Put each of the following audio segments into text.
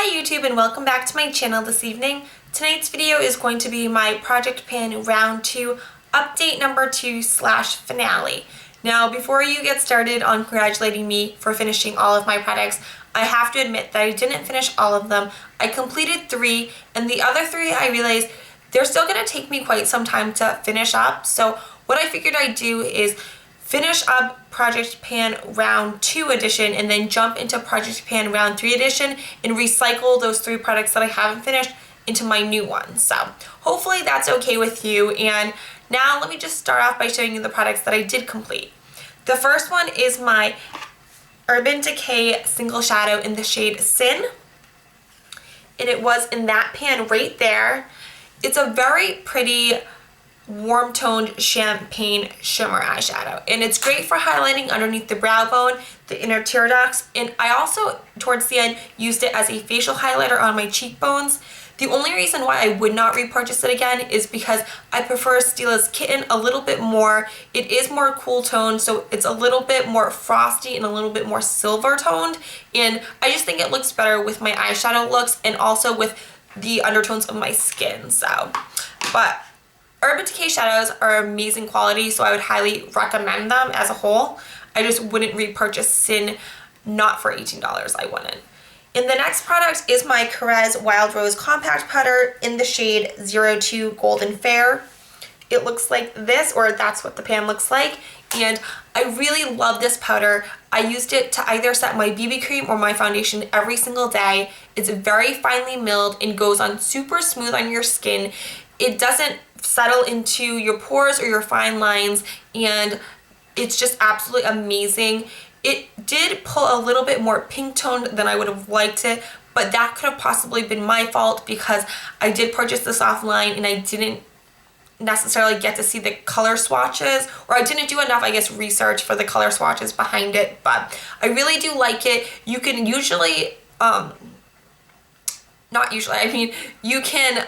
Hi YouTube and welcome back to my channel this evening. Tonight's video is going to be my Project Pan Round 2 update number 2 / finale. Now before you get started on congratulating me for finishing all of my products, I have to admit that I didn't finish all of them. I completed 3 and the other 3 I realized they're still going to take me quite some time to finish up. So what I figured I'd do is finish up Project Pan Round 2 edition and then jump into Project Pan Round 3 edition and recycle those 3 products that I haven't finished into my new one. So hopefully that's okay with you. And now let me just start off by showing you the products that I did complete. The first one is my Urban Decay Single Shadow in the shade Sin. And it was in that pan right there. It's a very pretty warm toned champagne shimmer eyeshadow, and it's great for highlighting underneath the brow bone, the inner tear ducts, and I also towards the end used it as a facial highlighter on my cheekbones. The only reason why I would not repurchase it again is because I prefer Stila's Kitten a little bit more. It is more cool toned, so it's a little bit more frosty and a little bit more silver toned, and I just think it looks better with my eyeshadow looks and also with the undertones of my skin. So, but Urban Decay shadows are amazing quality, so I would highly recommend them as a whole. I just wouldn't repurchase Sin, not for $18, I wouldn't. And the next product is my Carez Wild Rose Compact Powder in the shade 02 Golden Fair. It looks like this, or that's what the pan looks like, and I really love this powder. I used it to either set my BB cream or my foundation every single day. It's very finely milled and goes on super smooth on your skin. It doesn't settle into your pores or your fine lines, and it's just absolutely amazing. It did pull a little bit more pink toned than I would have liked it, but that could have possibly been my fault because I did purchase this offline and I didn't necessarily get to see the color swatches, or I didn't do enough, I guess, research for the color swatches behind it. But I really do like it. You can usually you can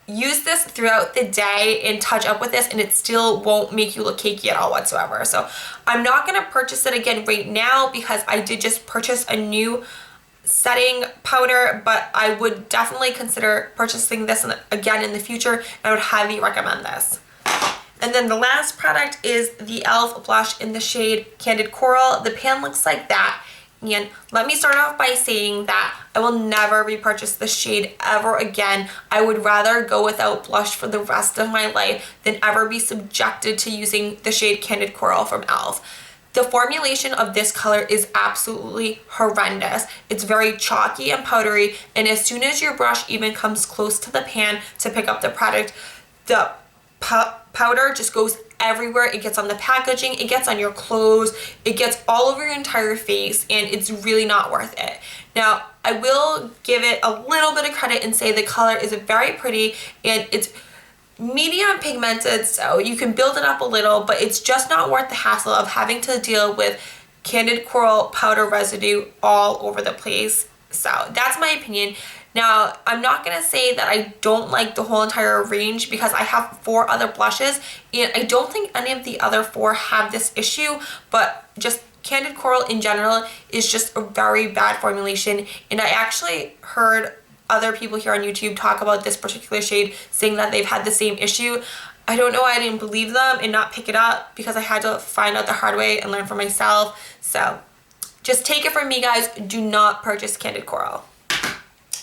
use this throughout the day and touch up with this and it still won't make you look cakey at all whatsoever. So I'm not going to purchase it again right now because I did just purchase a new setting powder, but I would definitely consider purchasing this again in the future, and I would highly recommend this. And then the last product is the e.l.f. blush in the shade Candid Coral. The pan looks like that. And let me start off by saying that I will never repurchase this shade ever again. I would rather go without blush for the rest of my life than ever be subjected to using the shade Candid Coral from e.l.f. The formulation of this color is absolutely horrendous. It's very chalky and powdery, and as soon as your brush even comes close to the pan to pick up the product, the powder just goes everywhere. It gets on the packaging, it gets on your clothes, it gets all over your entire face, and it's really not worth it. Now, I will give it a little bit of credit and say the color is very pretty and it's medium pigmented, so you can build it up a little, but it's just not worth the hassle of having to deal with Candid Coral powder residue all over the place. So that's my opinion. Now, I'm not going to say that I don't like the whole entire range because I have 4 other blushes and I don't think any of the other 4 have this issue, but just Candid Coral in general is just a very bad formulation, and I actually heard other people here on YouTube talk about this particular shade saying that they've had the same issue. I don't know why I didn't believe them and not pick it up because I had to find out the hard way and learn for myself. So just take it from me, guys, do not purchase Candid Coral.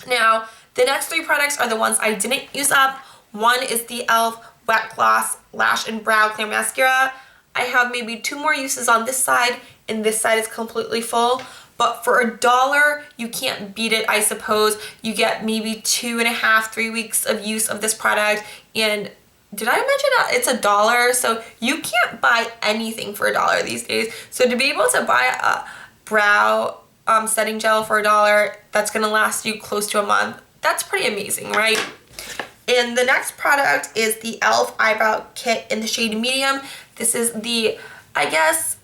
Now, the next 3 products are the ones I didn't use up. One is the e.l.f. Wet Gloss Lash and Brow Clear Mascara. I have maybe 2 more uses on this side, and this side is completely full. But for $1, you can't beat it, I suppose. You get maybe 2.5, 3 weeks of use of this product. And did I mention that it's $1? So you can't buy anything for $1 these days. So to be able to buy a brow setting gel for $1 that's going to last you close to a month, that's pretty amazing, right? And the next product is the e.l.f. Eyebrow Kit in the shade Medium. This is the, I guess,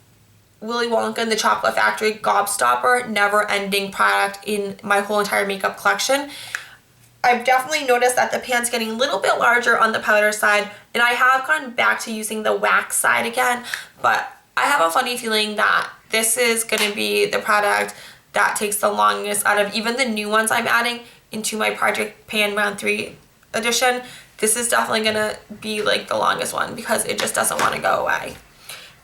Willy Wonka and the Chocolate Factory gobstopper never-ending product in my whole entire makeup collection. I've definitely noticed that the pan's getting a little bit larger on the powder side, and I have gone back to using the wax side again, but I have a funny feeling that this is going to be the product that takes the longest out of even the new ones I'm adding into my Project Pan Round 3 edition. This is definitely gonna be like the longest one because it just doesn't want to go away.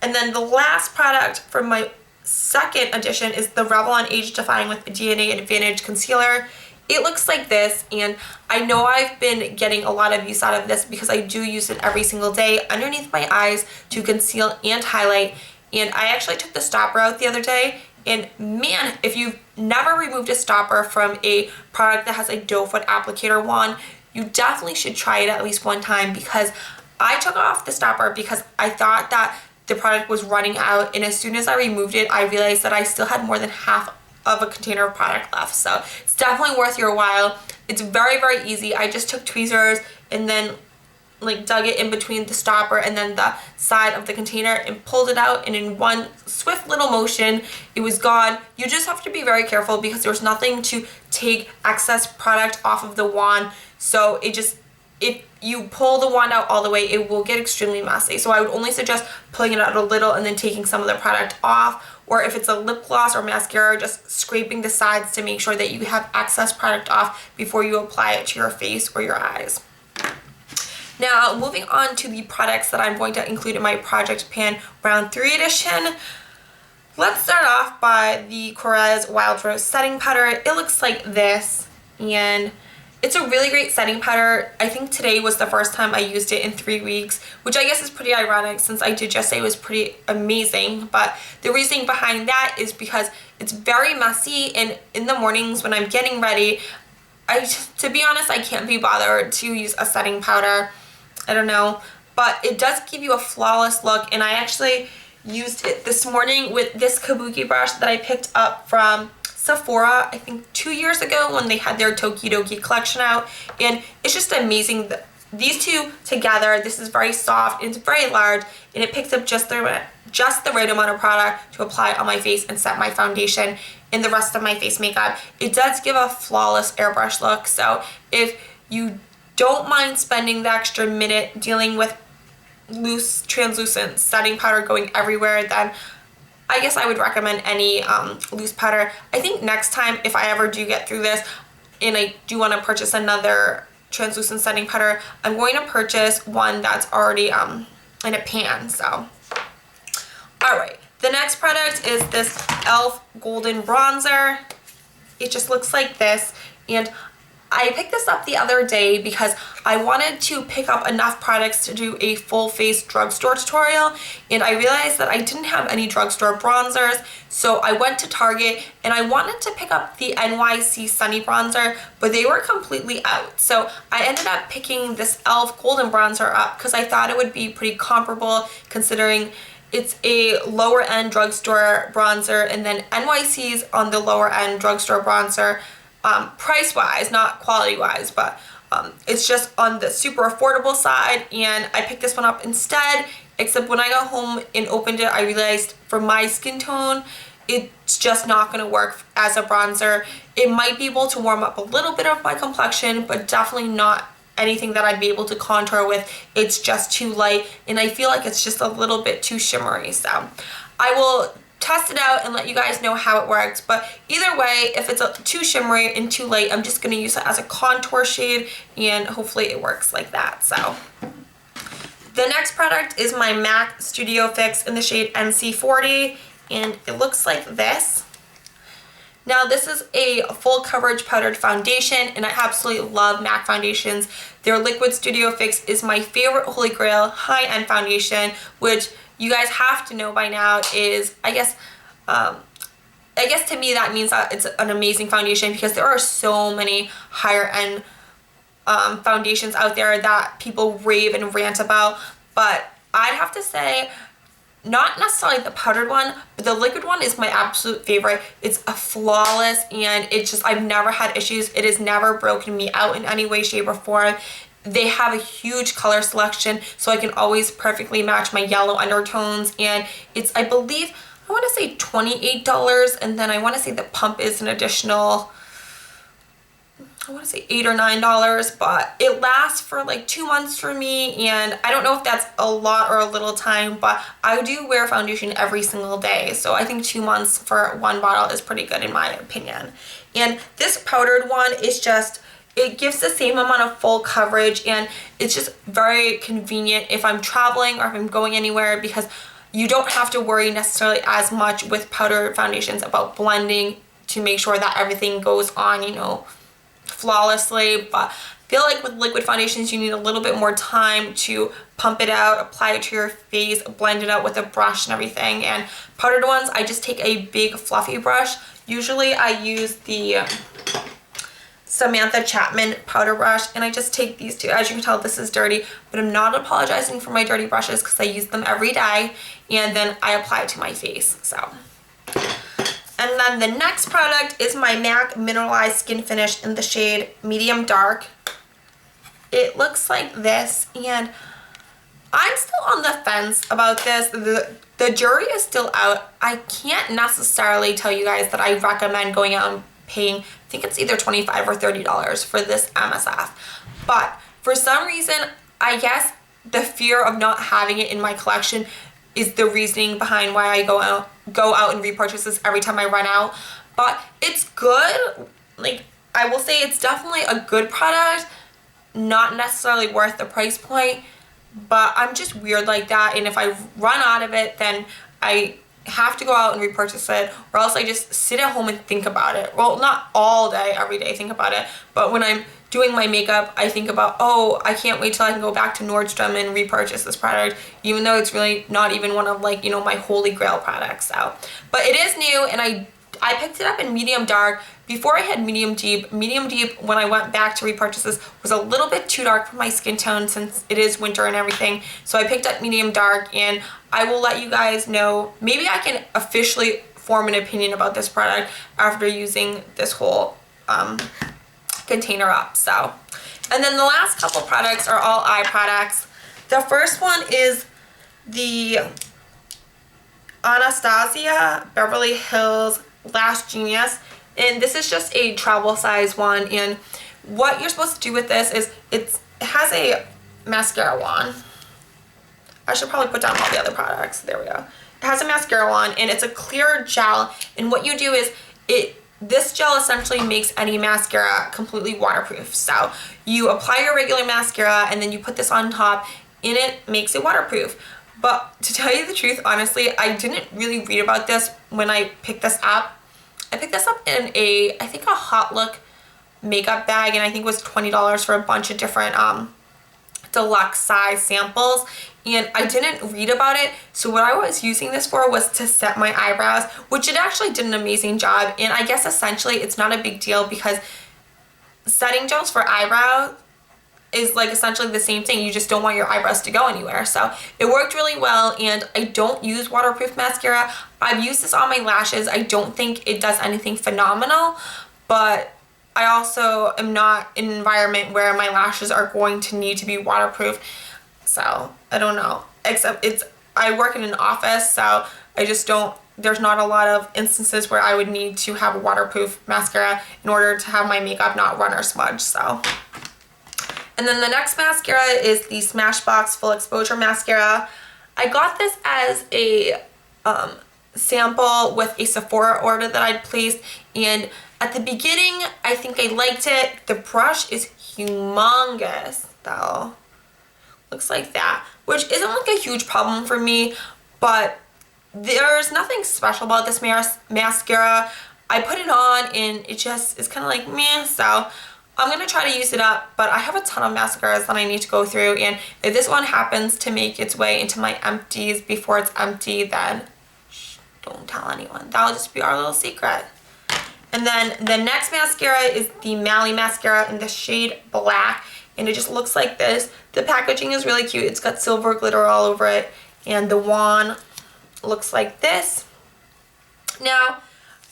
And then the last product from my second edition is the Revlon Age Defying with DNA Advantage Concealer. It looks like this, and I know I've been getting a lot of use out of this because I do use it every single day underneath my eyes to conceal and highlight. And I actually took the stopper out the other day, and man, if you've never removed a stopper from a product that has a doe foot applicator wand, you definitely should try it at least one time, because I took off the stopper because I thought that the product was running out, and as soon as I removed it, I realized that I still had more than half of a container of product left. So it's definitely worth your while. It's very, very easy. I just took tweezers and then like dug it in between the stopper and then the side of the container and pulled it out, and in one swift little motion it was gone. You just have to be very careful because there's nothing to take excess product off of the wand, so if you pull the wand out all the way, it will get extremely messy. So I would only suggest pulling it out a little and then taking some of the product off, or if it's a lip gloss or mascara, just scraping the sides to make sure that you have excess product off before you apply it to your face or your eyes. Now, moving on to the products that I'm going to include in my Project Pan Round 3 edition. Let's start off by the Korres Wild Rose Setting Powder. It looks like this, and it's a really great setting powder. I think today was the first time I used it in 3 weeks, which I guess is pretty ironic since I did just say it was pretty amazing. But the reasoning behind that is because it's very messy, and in the mornings when I'm getting ready, to be honest, I can't be bothered to use a setting powder. I don't know, but it does give you a flawless look, and I actually used it this morning with this kabuki brush that I picked up from Sephora, I think 2 years ago when they had their Tokidoki collection out, and it's just amazing. These two together, this is very soft, it's very large, and it picks up just the right amount of product to apply on my face and set my foundation and the rest of my face makeup. It does give a flawless airbrush look, so if you don't mind spending the extra minute dealing with loose translucent setting powder going everywhere, then I guess I would recommend any loose powder. I think next time, if I ever do get through this and I do want to purchase another translucent setting powder, I'm going to purchase one that's already in a pan. So, alright, the next product is this e.l.f. Golden Bronzer. It just looks like this, and I picked this up the other day because I wanted to pick up enough products to do a full face drugstore tutorial, and I realized that I didn't have any drugstore bronzers, so I went to Target and I wanted to pick up the NYC Sunny Bronzer, but they were completely out. So I ended up picking this e.l.f. Golden Bronzer up because I thought it would be pretty comparable considering it's a lower end drugstore bronzer, and then NYC's on the lower end drugstore bronzer. Price wise, not quality wise, but it's just on the super affordable side, and I picked this one up instead, except when I got home and opened it, I realized for my skin tone, it's just not going to work as a bronzer. It might be able to warm up a little bit of my complexion, but definitely not anything that I'd be able to contour with. It's just too light, and I feel like it's just a little bit too shimmery, so I will test it out and let you guys know how it works. But either way, if it's too shimmery and too light, I'm just going to use it as a contour shade, and hopefully it works like that. So the next product is my MAC Studio Fix in the shade NC40, and it looks like this. Now this is a full coverage powdered foundation, and I absolutely love MAC foundations. Their Liquid Studio Fix is my favorite holy grail high-end foundation, which you guys have to know by now is, I guess to me that means that it's an amazing foundation, because there are so many higher end foundations out there that people rave and rant about. But I'd have to say, not necessarily the powdered one, but the liquid one is my absolute favorite. It's a flawless, and it's just, I've never had issues. It has never broken me out in any way, shape, or form. They have a huge color selection, so I can always perfectly match my yellow undertones, and it's, I believe, I want to say $28, and then I want to say the pump is an additional I want to say $8 or $9, but it lasts for like 2 months for me, and I don't know if that's a lot or a little time, but I do wear foundation every single day, so I think 2 months for one bottle is pretty good in my opinion. And this powdered one is just, it gives the same amount of full coverage, and it's just very convenient if I'm traveling or if I'm going anywhere, because you don't have to worry necessarily as much with powdered foundations about blending to make sure that everything goes on, you know, flawlessly. But I feel like with liquid foundations you need a little bit more time to pump it out, apply it to your face, blend it out with a brush and everything. And powdered ones, I just take a big fluffy brush. Usually I use the Samantha Chapman powder brush, and I just take these two. As you can tell, this is dirty, but I'm not apologizing for my dirty brushes because I use them every day, and then I apply it to my face. So, and then the next product is my MAC Mineralized Skin Finish in the shade Medium Dark. It looks like this, and I'm still on the fence about this. The jury is still out. I can't necessarily tell you guys that I recommend going out and paying, I think it's either $25 or $30 for this MSF. But for some reason, I guess the fear of not having it in my collection is the reasoning behind why I go out and repurchase this every time I run out. But it's good. Like, I will say it's definitely a good product, not necessarily worth the price point, but I'm just weird like that, and if I run out of it, then I have to go out and repurchase it, or else I just sit at home and think about it. Well, not all day, every day think about it, but when I'm doing my makeup, I think about, oh, I can't wait till I can go back to Nordstrom and repurchase this product, even though it's really not even one of, like, you know, my holy grail products. So, but it is new, and I picked it up in medium dark. Before I had medium deep. Medium deep, when I went back to repurchase this, was a little bit too dark for my skin tone since it is winter and everything. So I picked up medium dark, and I will let you guys know. Maybe I can officially form an opinion about this product after using this whole container up. So, and then the last couple products are all eye products. The first one is the Anastasia Beverly Hills Lash Genius, and this is just a travel size one. And what you're supposed to do with this is it has a mascara wand. I should probably put down all the other products. There we go. It has a mascara wand, and it's a clear gel, and what you do is this gel essentially makes any mascara completely waterproof. So you apply your regular mascara, and then you put this on top, and it makes it waterproof. But to tell you the truth, honestly, I didn't really read about this when I picked this up. I picked this up in I think a Hot Look makeup bag, and I think it was $20 for a bunch of different deluxe size samples, and I didn't read about it. So what I was using this for was to set my eyebrows, which it actually did an amazing job. And I guess essentially it's not a big deal, because setting gels for eyebrows is like essentially the same thing. You just don't want your eyebrows to go anywhere. So it worked really well, and I don't use waterproof mascara. I've used this on my lashes. I don't think it does anything phenomenal, but I also am not in an environment where my lashes are going to need to be waterproof. So I don't know, except I work in an office, so I just don't, there's not a lot of instances where I would need to have a waterproof mascara in order to have my makeup not run or smudge. So. And then the next mascara is the Smashbox Full Exposure Mascara. I got this as a sample with a Sephora order that I'd placed, and at the beginning I think I liked it. The brush is humongous though. Looks like that, which isn't like a huge problem for me, but there's nothing special about this mascara. I put it on and it just is kind of like meh, so I'm going to try to use it up, but I have a ton of mascaras that I need to go through, and if this one happens to make its way into my empties before it's empty, then shh, don't tell anyone. That'll just be our little secret. And then the next mascara is the Mally Mascara in the shade Black, and it just looks like this. The packaging is really cute. It's got silver glitter all over it, and the wand looks like this. Now,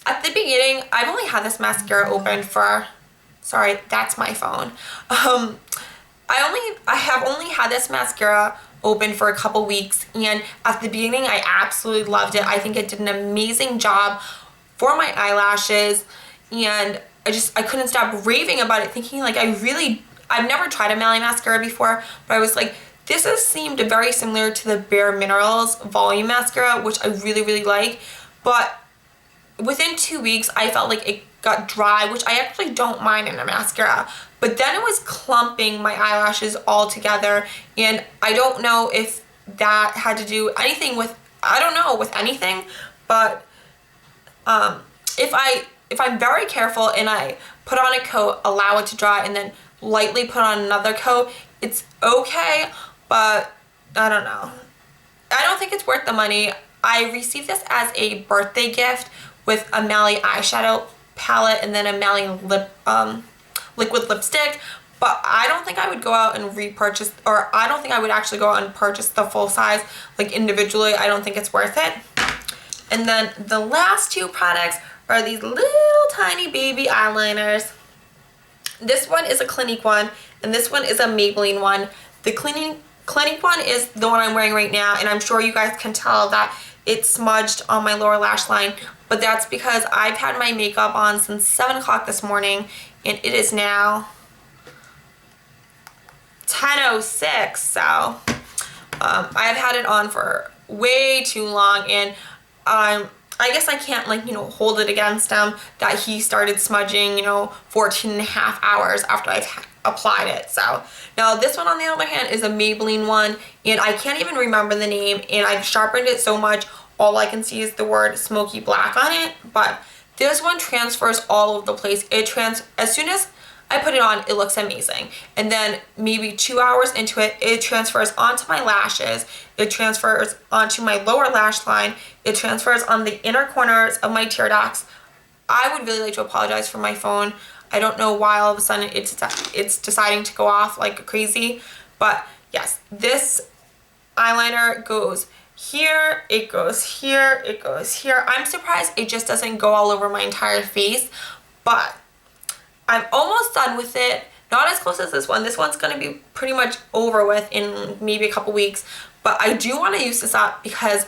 at the beginning, I've only had this mascara open for... Sorry, that's my phone. I have only had this mascara open for a couple weeks, and at the beginning I absolutely loved it. I think it did an amazing job for my eyelashes, and I couldn't stop raving about it, thinking like I've never tried a Mally mascara before, but I was like, this has seemed very similar to the Bare Minerals Volume Mascara, which I really, really like. But within 2 weeks, I felt like it got dry, which I actually don't mind in a mascara. But then it was clumping my eyelashes all together, and I don't know if that had to do anything with, I don't know, with anything, but if I'm very careful and I put on a coat, allow it to dry, and then lightly put on another coat, it's okay, but I don't know. I don't think it's worth the money. I received this as a birthday gift with a Mally eyeshadow palette and then a Mally liquid lipstick, but I don't think I would go out and repurchase, or I don't think I would actually go out and purchase the full size, like individually. I don't think it's worth it. And then the last two products are these little tiny baby eyeliners. This one is a Clinique one, and this one is a Maybelline one. The Clinique one is the one I'm wearing right now, and I'm sure you guys can tell that it's smudged on my lower lash line, but that's because I've had my makeup on since 7 o'clock this morning, and it is now 10:06, so I've had it on for way too long, and I guess I can't, like, you know, hold it against him that he started smudging, you know, 14 and a half hours after I've applied it. So now this one, on the other hand, is a Maybelline one, and I can't even remember the name, and I've sharpened it so much all I can see is the word smoky black on it. But this one transfers all over the place. As soon as I put it on, it looks amazing, and then maybe 2 hours into it, it transfers onto my lashes, it transfers onto my lower lash line, it transfers on the inner corners of my tear ducts. I would really like to apologize for my phone. I don't know why all of a sudden it's deciding to go off like crazy, but yes, this eyeliner goes here, it goes here, it goes here. I'm surprised it just doesn't go all over my entire face, but I'm almost done with it. Not as close as this one. This one's going to be pretty much over with in maybe a couple weeks, but I do want to use this up because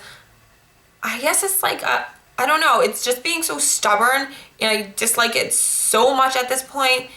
I guess it's like I don't know, it's just being so stubborn, and I dislike it so much at this point.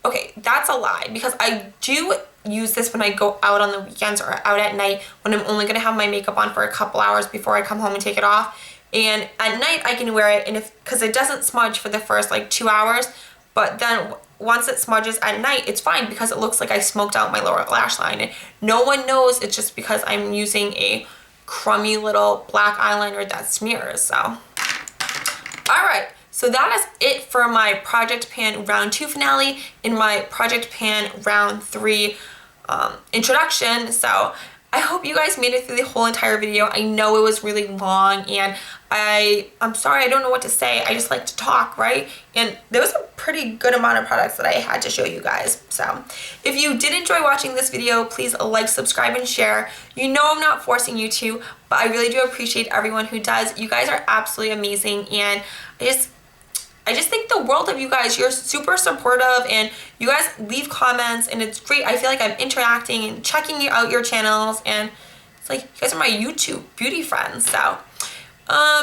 Okay, that's a lie, because I do use this when I go out on the weekends or out at night when I'm only going to have my makeup on for a couple hours before I come home and take it off. And at night I can wear it, and because it doesn't smudge for the first like 2 hours, but then once it smudges at night, it's fine because it looks like I smoked out my lower lash line, and no one knows it's just because I'm using a crummy little black eyeliner that smears. So alright, so that is it for my Project Pan Round 2 finale and my Project Pan Round 3 introduction. So I hope you guys made it through the whole entire video. I know it was really long, and I'm sorry, I don't know what to say. I just like to talk, right? And there was a pretty good amount of products that I had to show you guys. So if you did enjoy watching this video, please like, subscribe, and share. You know I'm not forcing you to, but I really do appreciate everyone who does. You guys are absolutely amazing, and I just think the world of you guys. You're super supportive, and you guys leave comments, and it's great. I feel like I'm interacting and checking out your channels, and it's like you guys are my YouTube beauty friends. So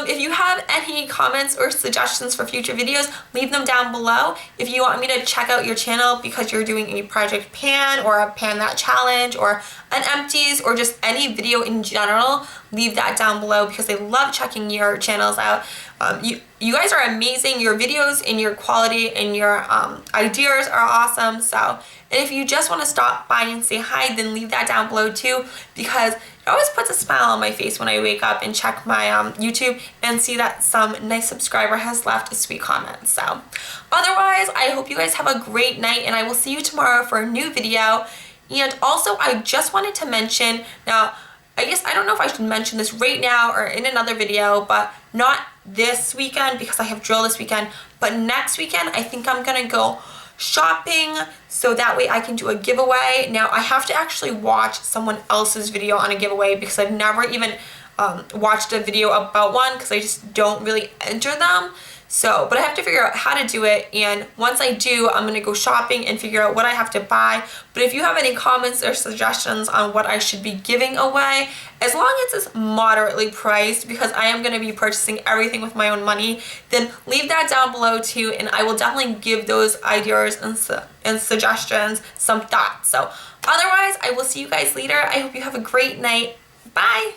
if you have any comments or suggestions for future videos, leave them down below. If you want me to check out your channel because you're doing a Project Pan or a Pan That Challenge or an empties or just any video in general, leave that down below because I love checking your channels out. You guys are amazing. Your videos and your quality and your ideas are awesome. So, and if you just want to stop by and say hi, then leave that down below too, because it always puts a smile on my face when I wake up and check my YouTube and see that some nice subscriber has left a sweet comment. So otherwise, I hope you guys have a great night, and I will see you tomorrow for a new video. And also, I just wanted to mention, now I guess I don't know if I should mention this right now or in another video, but not this weekend because I have drill this weekend, but next weekend I think I'm gonna go shopping so that way I can do a giveaway. Now I have to actually watch someone else's video on a giveaway because I've never even watched a video about one because I just don't really enter them. So, but I have to figure out how to do it, and once I do, I'm gonna go shopping and figure out what I have to buy. But if you have any comments or suggestions on what I should be giving away, as long as it's moderately priced, because I am gonna be purchasing everything with my own money, then leave that down below too, and I will definitely give those ideas and suggestions some thought. So otherwise, I will see you guys later. I hope you have a great night. Bye!